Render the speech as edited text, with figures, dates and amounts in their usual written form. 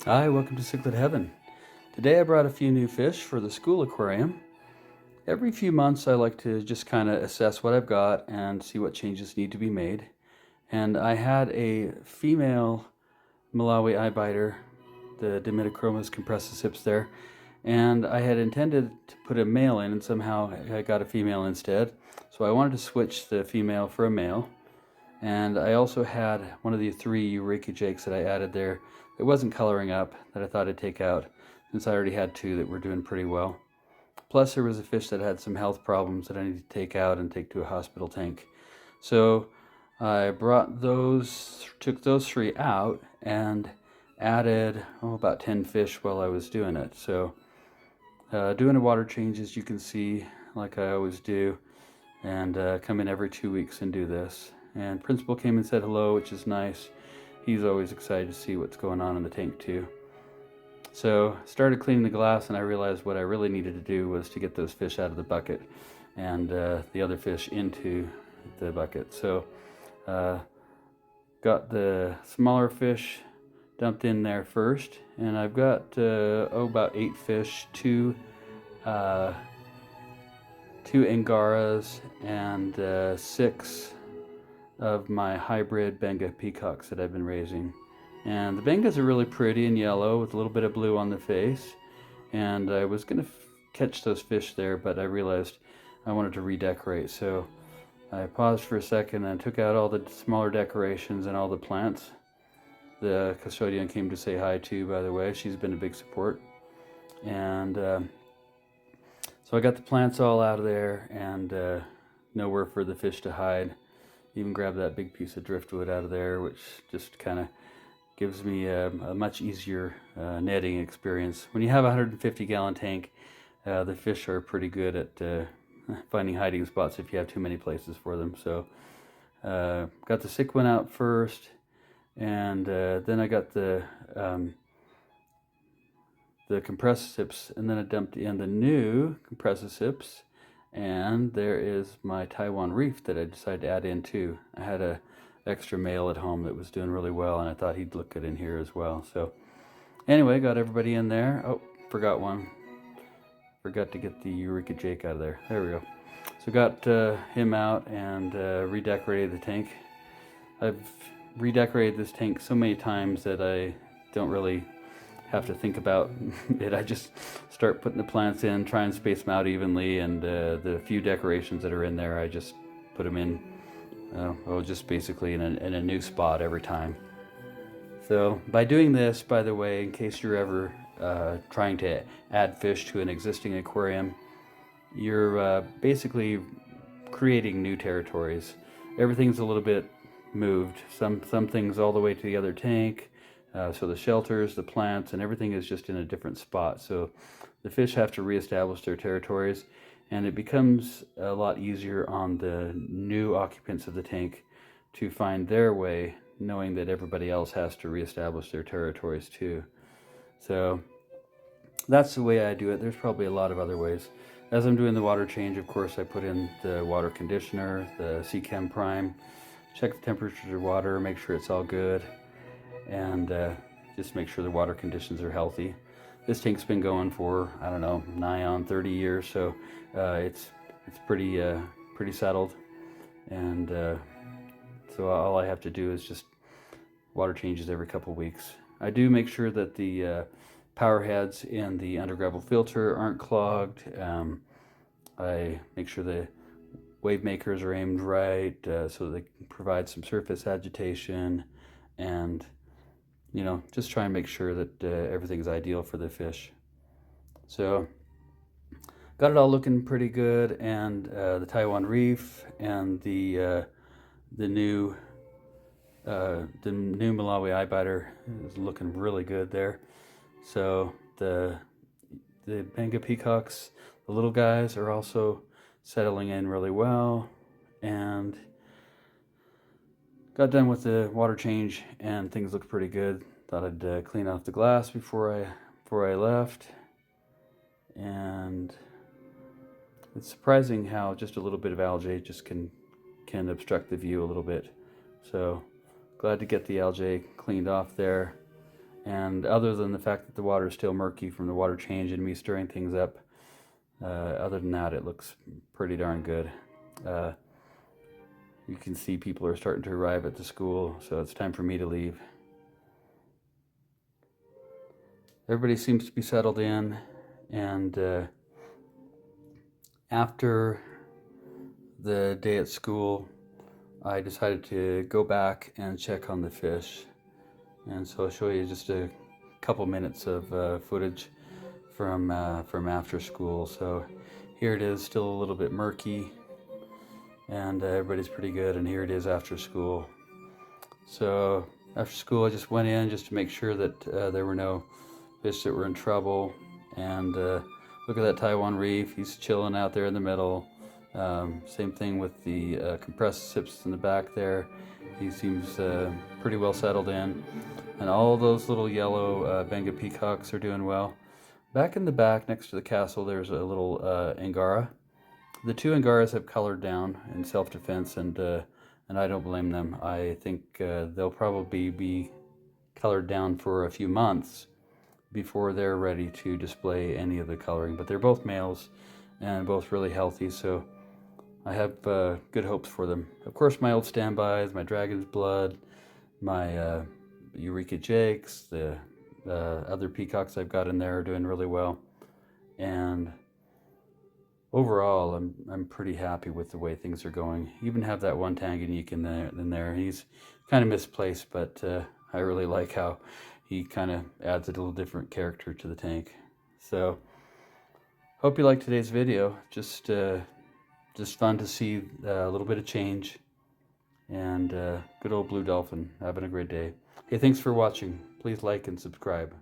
Hi, welcome to Cichlid Heaven. Today I brought a few new fish for the school aquarium. Every few months I like to just kind of assess what I've got and see what changes need to be made. And I had a female Malawi Eye-biter, the dimidochromis compressiceps there, and I had intended to put a male in, and somehow I got a female instead. So I wanted to switch the female for a male. And I also had one of the 3 eureka jakes that I added there that wasn't coloring up, that I thought I'd take out, since I already had 2 that were doing pretty well. Plus there was a fish that had some health problems that I needed to take out and take to a hospital tank. So I brought those, took those 3 out and added about 10 fish while I was doing it. So doing a water change, as you can see, like I always do, and come in every 2 weeks and do this. And Principal came and said hello, which is nice. He's always excited to see what's going on in the tank too. So I started cleaning the glass, and I realized what I really needed to do was to get those fish out of the bucket and the other fish into the bucket. So got the smaller fish dumped in there first, and I've got about 8 fish, 2 ngaras and 6 of my hybrid benga peacocks that I've been raising. And the bengas are really pretty and yellow with a little bit of blue on the face. And I was going to catch those fish there, but I realized I wanted to redecorate. So I paused for a second and took out all the smaller decorations and all the plants. The custodian came to say hi too, by the way. She's been a big support. And so I got the plants all out of there, and nowhere for the fish to hide. Even grabbed that big piece of driftwood out of there, which just kind of gives me a much easier netting experience. When you have a 150-gallon tank, the fish are pretty good at finding hiding spots if you have too many places for them. So got the sick one out first, and then I got the compressiceps, and then I dumped in the new compressiceps. And there is my Taiwan reef that I decided to add in too. I had an extra male at home that was doing really well, and I thought he'd look good in here as well. So anyway, got everybody in there. Oh, forgot one. Forgot to get the eureka jake out of there. There we go. So got him out and redecorated the tank. I've redecorated this tank so many times that I don't really have to think about it. I just start putting the plants in, try and space them out evenly, and the few decorations that are in there, I just put them in, just basically in a new spot every time. So by doing this, by the way, in case you're ever trying to add fish to an existing aquarium, you're basically creating new territories. Everything's a little bit moved. Some things all the way to the other tank. So the shelters, the plants, and everything is just in a different spot. So the fish have to reestablish their territories, and it becomes a lot easier on the new occupants of the tank to find their way, knowing that everybody else has to reestablish their territories too. So that's the way I do it. There's probably a lot of other ways. As I'm doing the water change, of course, I put in the water conditioner, the Chem Prime, check the temperature of the water, make sure it's all good, and just make sure the water conditions are healthy. This tank's been going for, I don't know, nigh on 30 years, so it's pretty settled, and so all I have to do is just water changes every couple weeks. I do make sure that the power heads in the undergravel filter aren't clogged. I make sure the wave makers are aimed right, so they can provide some surface agitation, and just try and make sure that everything's ideal for the fish. So got it all looking pretty good, and the Taiwan reef and the new Malawi Eye-biter is looking really good there. So the benga peacocks, the little guys, are also settling in really well, and got done with the water change, and things look pretty good. Thought I'd clean off the glass before I left, and it's surprising how just a little bit of algae just can obstruct the view a little bit. So glad to get the algae cleaned off there. And other than the fact that the water is still murky from the water change and me stirring things up, other than that, it looks pretty darn good. You can see people are starting to arrive at the school, so it's time for me to leave. Everybody seems to be settled in, and after the day at school, I decided to go back and check on the fish. And so I'll show you just a couple minutes of footage from after school. So here it is, still a little bit murky, and everybody's pretty good. And here it is after school. So after school, I just went in just to make sure that there were no fish that were in trouble. And look at that Taiwan reef. He's chilling out there in the middle. Same thing with the compressiceps in the back there. He seems pretty well settled in. And all those little yellow benga peacocks are doing well. Back in the back next to the castle, there's a little ngara. The two angaras have colored down in self-defense, and I don't blame them. I think they'll probably be colored down for a few months before they're ready to display any of the coloring. But they're both males and both really healthy, so I have good hopes for them. Of course, my old standbys, my dragon's blood, my Eureka jakes, the other peacocks I've got in there are doing really well. And overall, I'm pretty happy with the way things are going. Even have that one Tanganyika in there. He's kind of misplaced, but I really like how he kind of adds a little different character to the tank. So, hope you liked today's video. Just fun to see a little bit of change. And good old blue dolphin. Having a great day. Hey, thanks for watching. Please like and subscribe.